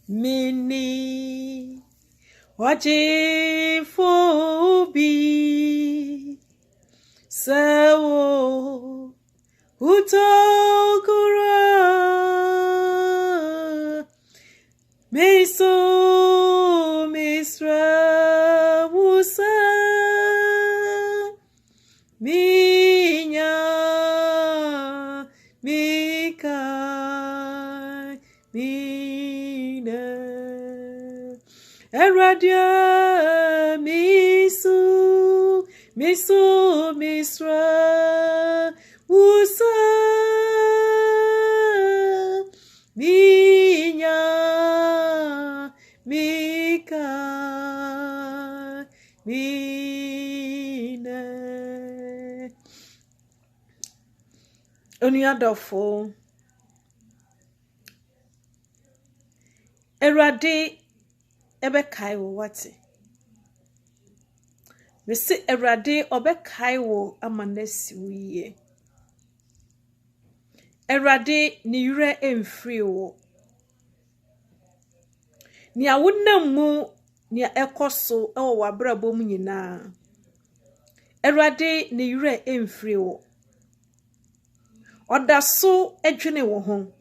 Mini Wajifobi Sawo Utokura Meso Misra Musa Minya Mika Mina Eradia Misu Misra Musa Minya Mika Mina Oniadofo Erade Ebekai wo wate me se Erade obekai wo amanasi wiye Erade ni yure emfiri wo ni awunamu ni ekoso ewo wabrabo mu nyina Erade ni yure emfiri wo odaso edwene wo ho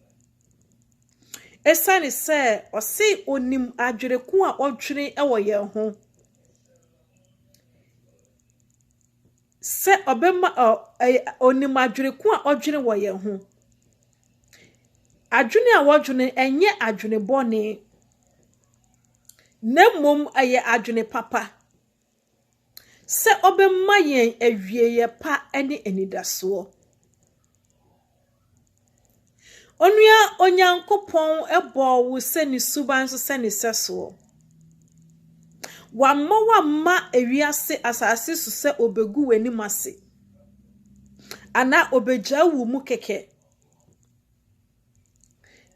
esani se osi onim adwereku a odwene ewo ye ho se obema onim adwereku a odwene wo ye ho adwene a wodwene enye adwene bone nemom aye adwene papa se obema yen awieye pa ene enidaso Onua onyankopon ebo wo seni suban so seni seso wamma ewiase asase so se obegu weni mase ana obegya wu mu keke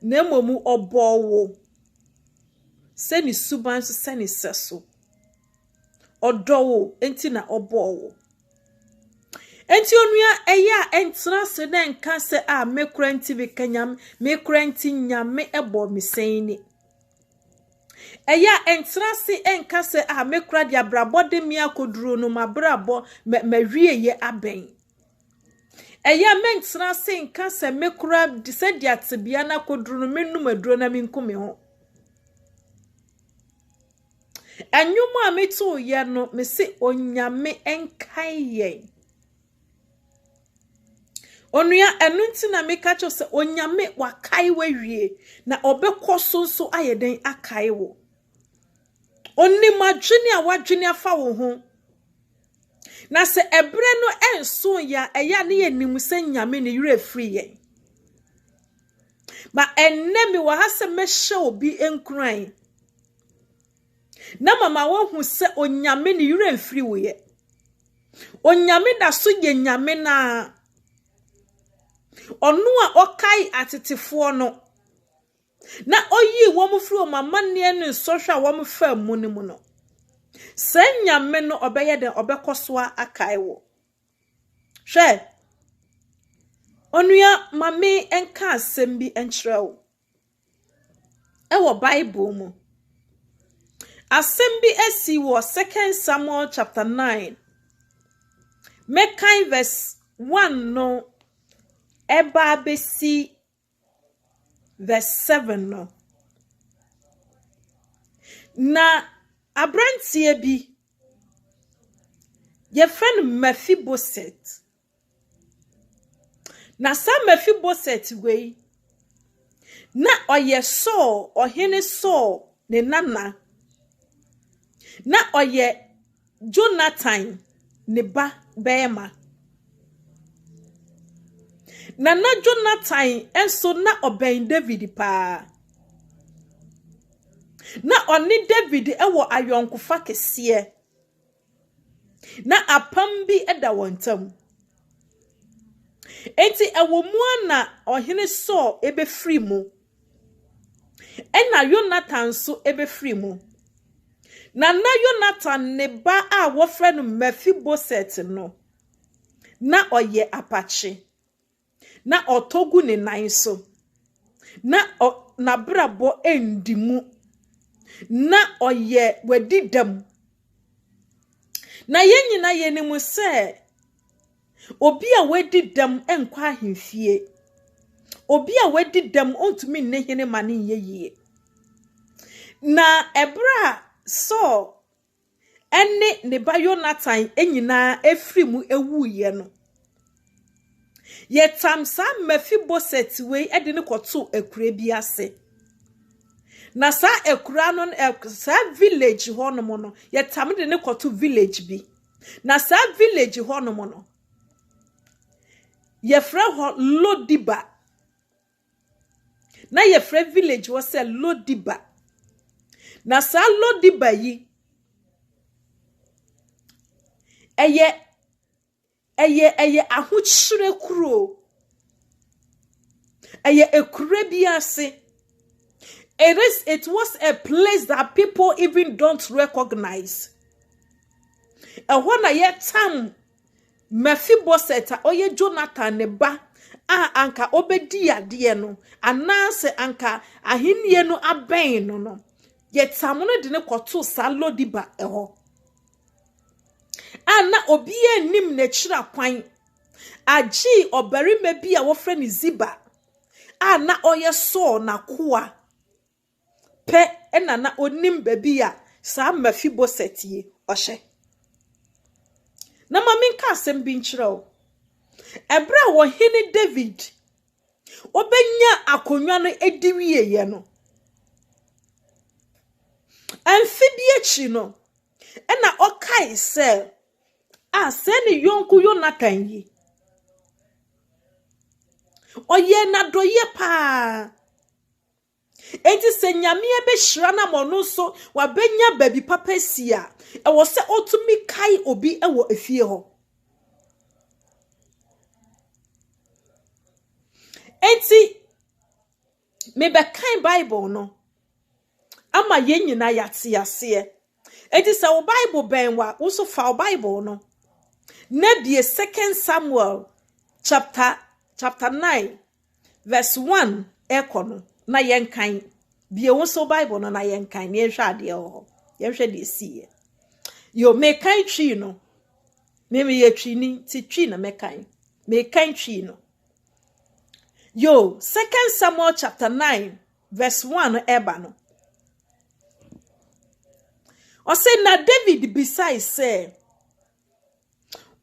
nemomu obo wo seni suban so seni seso odo wo enti na obo wo enti onua eya entra se na nka se a mekura nti bi kanyam mekura nti nyame ebo miseni eya entra se enka se a mekura dia brabode mi akoduro no mabrabo mawie ye aben eya mentra se nka se mekura dise dia tebia na koduro no menum aduro na minkumi ho anyumu a metu ye no me se onyame enkai ye Onua enunti na meka cho se onyame wakai wawie na obekoso so ayeden akai wo onni madwene a wadwene afa wo ho na se ebre no enso ya eya ne yanim se nyame ne yure free ye ba enne mi wa ha se mehye obi enkran na mama wo hu se onyame ne yure free wo ye onyame da so ye nyame na onu a okai atetefo no na oyi wo mu firi o mamane ne sohwa wo mu fa mu ne mu no sanyame no obeye de obekoso akai wo hwe onua mame enka asem bi enkyerɛw ewo bible mu asem bi esi wo 2 Samuel chapter 9 mekai verse 1 no eba besi verse 7 no na abrantie bi ye friend Mephibosheth Na sa Mephibosheth we na oye Saul ohene Saul ne nana na oye Jonathan ne ba bema na Jonathan enso na oben David pa na oni David ewo ayonkofa kese na apam bi eda wontam enti ewo mu na ohene Saul ebe free mu ena Jonathan so ebe free mu na Jonathan ne ba a wo frɛ no Mephibosheth no na oye apache na otogu ne nan so na brabo endimu na oye wadidam na yenyina yenimu se obi a wadidam enkwa ahemfie obi a wadidam ontumi nne hene mane yeye na ebra so ene ne ba Jonathan enyina efrimu ewuye no yetam sa Mephibosheth we ede ne koto ekure bi ase na sa ekura no sa village hono no yetam de ne koto village bi na sa village hono no yefra ho Lodiba na yefra village wo se Lodiba na sa Lodiba yi eye ahochire kuro eye ekure bi ase it was a place that people even don't recognize ehona yetam Mephibosheth oye Jonathan ne ba anka obedi ade no anase anka ahenie no aben no yetam no de ne koto sa Lodiba eho ana obi enim na chira kwan agi obarima bi a wo frɛ ne Ziba ana oye so na koa pe ena na onim babi a sa Mephibosheth ye ohye na maminka asem bi nkyerɛw ebra wo hene David obenya akonwa no ediwie ye no amfibi echi no ena okai se se ne yonku Jonathan yi oye na doye pa enti se nyame ebe hyira na mono so wa benya baby papa sia e wo se otumi kai obi ewo efie ho enti me be kan Bible no ama yenyina yate ase enti se wo Bible ben wa wo so fa Bible no na die 2 Samuel chapter 9 verse 1 ekono na yenkan bie wo so Bible no na yenkan ne hwe ade ho yehwe de sie yo me kan twi no me ye twi ni ti twi na me kan twi no yo 2 Samuel chapter 9 verse 1 eba no o say na David beside say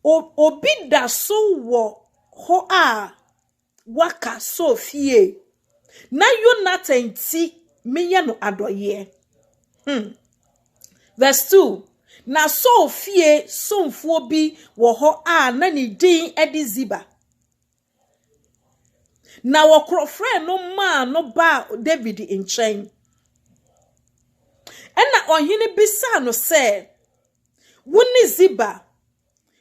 obi da so wo ho a waka so fie na Jonathan ti meye no adoye verse 2 na so fie somfo bi wo ho a na ni din edi Ziba na wo krofre no ma no ba David in chain ena ohene bisa no se woni Ziba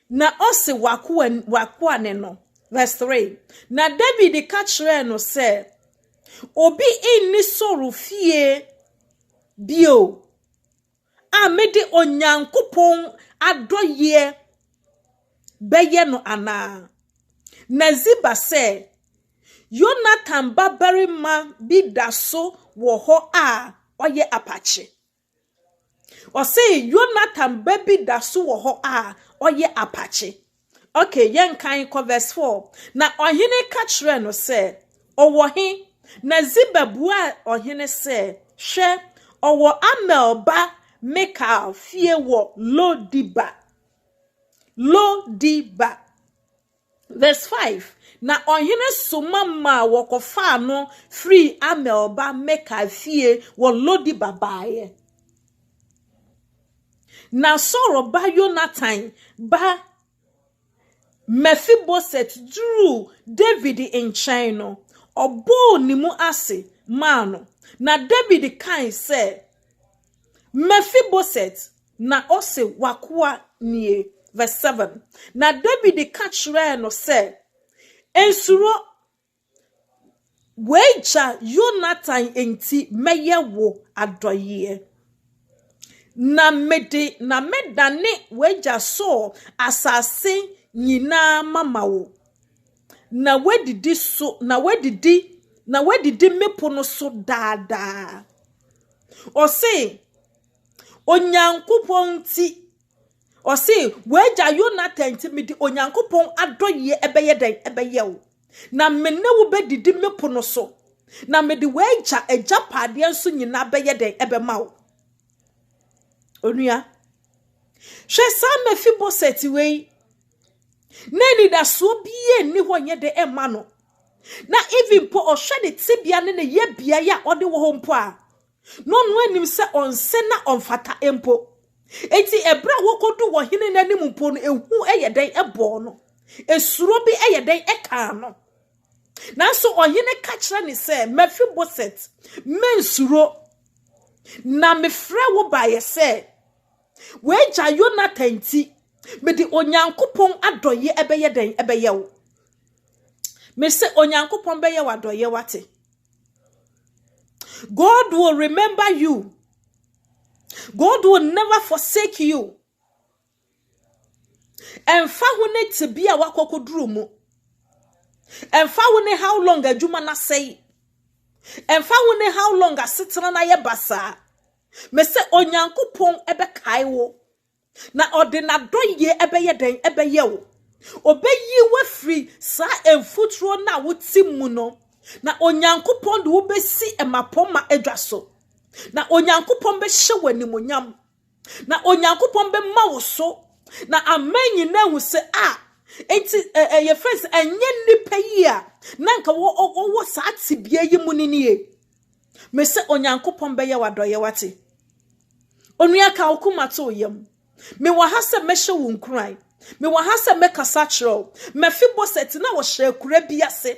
na ose wakwa ne no verse 3 na David ka kire no se obi inni soru fie bio amede onyankopon adoye beye no ana na Ziba se Jonathan babarima bi daso wo ho a oye apache o say Jonathan baby daso wo ho a oye apache okay yen kan ko verse 4 na ohene ka kire no se owo he na Ziba bua ohene se hwe owo Amel ba Meka fie wo Lodiba Verse 5. Na ohene soma ma wakofa no free amelba meka fie wo lodi babaye. Na soro ba Jonathan ba Mephibosheth drew David in China. Obo nimu ase mano. Na David kan say Mephibosheth na ose wakwa nie. Verse 7. Na David catch no say ensuro weja Jonathan enti meye wo adoye. Na medane weja so asase nyina mama wo. Na wedidi mepo no so dada. O say onyankopon ti o say weja Jonathan ti medi onyankopon adoye ebeye den ebeye wo. Na menne wo bedidi mepo no so. Na medi weja ejapade nso nyina beye den ebema wo. Onua hwe sa Mephibosheth wei neni da so bie ni ho nye de ema no. Na even po o hwe de tibia ne ne ye bia ya ode wo ho mpo a no anim se onse na onfata empo. Enti ebra wo kodu wo hene nanim mpo no ehu eyeden ebo no. Esuro bi eyeden eka no. Nanso ohene ka kira ni se Mephibosheth mensuro na mefre wo ba ye se weja Jonathan ti medi onyankopon adoye ebeye den ebeye wo. Me se onyankopon beye wadoye wate. God will remember you. God will never forsake you. Emfa hune tibia wakokoduru mu. Emfa hune how long adwuma na say. Emfa hune how long asetena na ye basa. Me se onyankopon ebe kai wo. Na ordina doye ebeye den ebeye wo. Obeyi we free sa emfutro na wuti mu no. Na onyankopon de wo besi emapoma edwaso. Na onyankopon be hye w'animonyam. Na onyankopon be ma wo so. Na amenyi na hu se enti ye friends enye nipa yi a nanka wo sa atibia yi mu ninie. Me se onyankopon be ye wadoye wate. Onua ka okuma to yam. Me wa ha se me hye wo nkran. Me wa ha se me kasa kyerɛw. Mephibosheth na wo hye akura bi ase.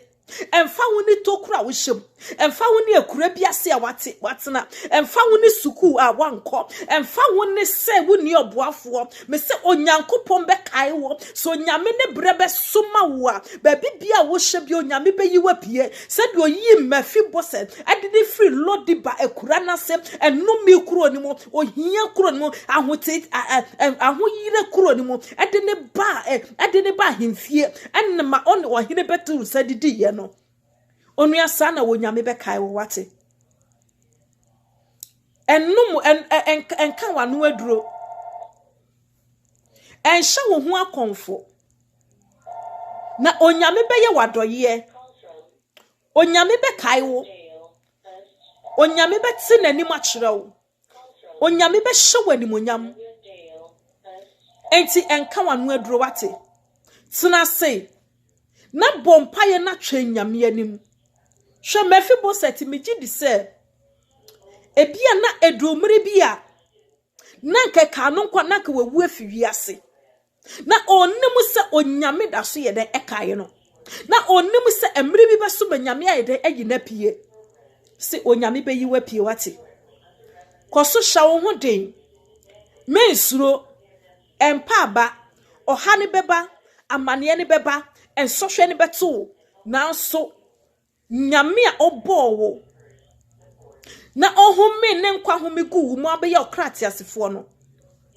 Emfa woni tokura wo hyem. Emfa woni akura bi ase a watena. Emfa woni suku a wanko. Emfa woni se woni oboafo. Me se onyankopon be kai wo. So nyame ne brebe soma wo a. Ba bibia wo hye bi onyame be yi wapie. Se de oyi Mephibosheth adidi free lodi ba akura na se enumi kuro ni mo. Ohia kuro ni mo. Ahote ahoyire kuro ni mo. Adene ba himfie. Enma on ohine betu se didi ye no. Onua sana wo nyame be kai wo wate. Enum enka wanu aduro. Enhye wo ho akonfo. Na onyame be ye wadoye. Onyame be kai wo. Onyame be ti nanim akyerɛ wo. Onyame be hye w'animonyam. Enti enka wanu aduro wate. Tena say na bompaye na twen nyame anim. Hwe Mephibosheth meji di se ebia na edumre bia na nke kanu kwa na ka wawu afiwi ase. Na onnim se onyame da so ye den ekaye no. Na onnim se emre bi beso nyame aye den ayi na pie. Se onyame be yi wa pie wate. Koso hya wo ho den. Mensuro empa ba ohane beba amane ne beba ensohwe ne beto nanso nyame a obowo na ohome ne nkwa home gu mu abeya okrati asefo no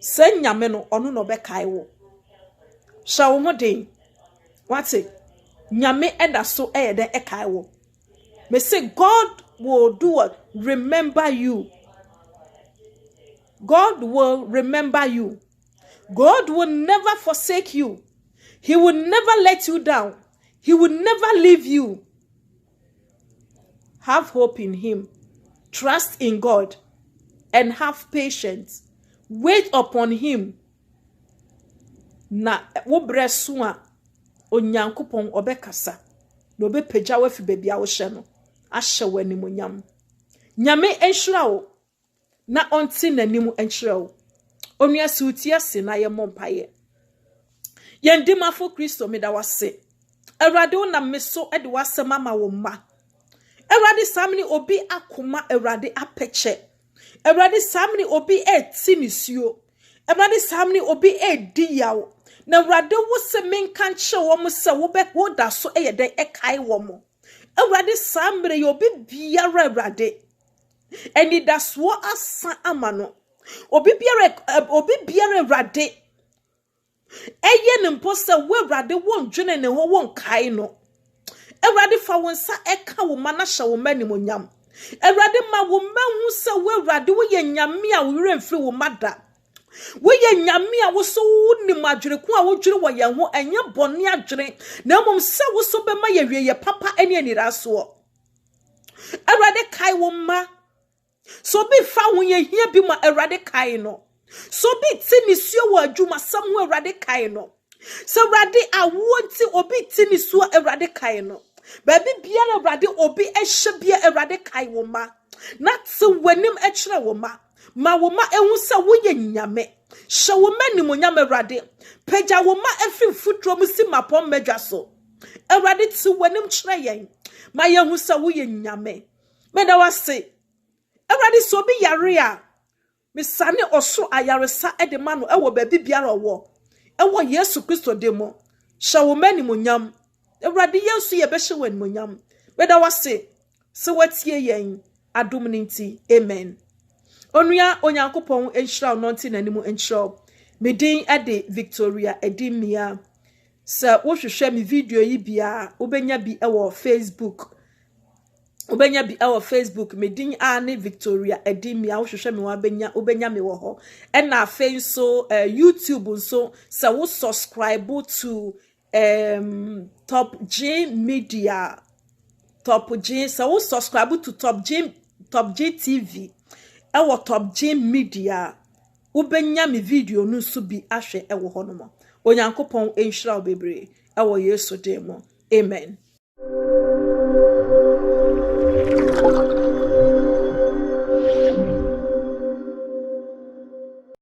se nyame no ono no bekai wo sha wo den wate nyame eda so eyede ekai wo. Me say God will do what? Remember you. God will remember you. God will never forsake you. He will never let you down. He will never leave you. Have hope in him. Trust in God. And have patience. Wait upon him. Na wo bresua onyankopon obekasa na obepeja wafi baabi a wo hye no ahye wanimonyam nyame enhira wo na onti nanim enhira wo onua si utia se na ye mompaye yendimafo Kristo meda wase Awurade wonam me so de wasem ama wo ma Awurade samni obi akoma Awurade apeche Awurade samni obi eti nisuo Awurade samni obi edi yawo na Awurade wo se menka nche wo mo se wo be woda so eyede ekai wo mo Awurade samre yo obi biara Awurade eni daswo asa amano obi biara Awurade eye ne mpo se wo Awurade won dwene ne ho won kai no Awurade fa wonsa eka wo ma na hye wo manimonyam Awurade ma wo mahu se wo Awurade wo ye nyame a wo remfiri wo mada wo ye nyame a wo so nim adwereku a wo dwere wo ye ho enye bone adwere na mom se wo so be ma ye wieye papa ene aniraso Awurade kai wo ma so bi fa wo ye hia bi ma Awurade kai no so bi ti ni suo wo adwuma sam ho Awurade kai no so Awurade awonti obi ti ni suo Awurade kai no baby biara Awurade obi ehye bia Awurade kai wo ma na tse wanim ekire wo ma wo ma ehu se wo ye nyame hye wo manimonyam Awurade peja wo ma efi futro mu si mapom medwa so Awurade tse wanim kire yen ma ye hu se wo ye nyame meda wase Awurade so bi yare a misane oso ayaresa edema no ewo baby biara owo ewo Yesu Kristo demo hye wo manimonyam Awurade yensu ye be hye wanimonyam meda wase se watie yen adom ninti amen onua onyankopon enhira no nti nanimu enhira medin ade Victoria Adimea sa wo hwehwe me video yi bia obenya bi ewo Facebook medin ane Victoria Adimea wo hwehwe me wa obenya me wo ho na afen so YouTube so sa wo subscribe to Topg media Topg sa wo subscribe to Topg TV ewo Topg media ubenya me video no so bi ahwe ewo hono mo onyankopon enhira obebre ewo Yesu demo amen.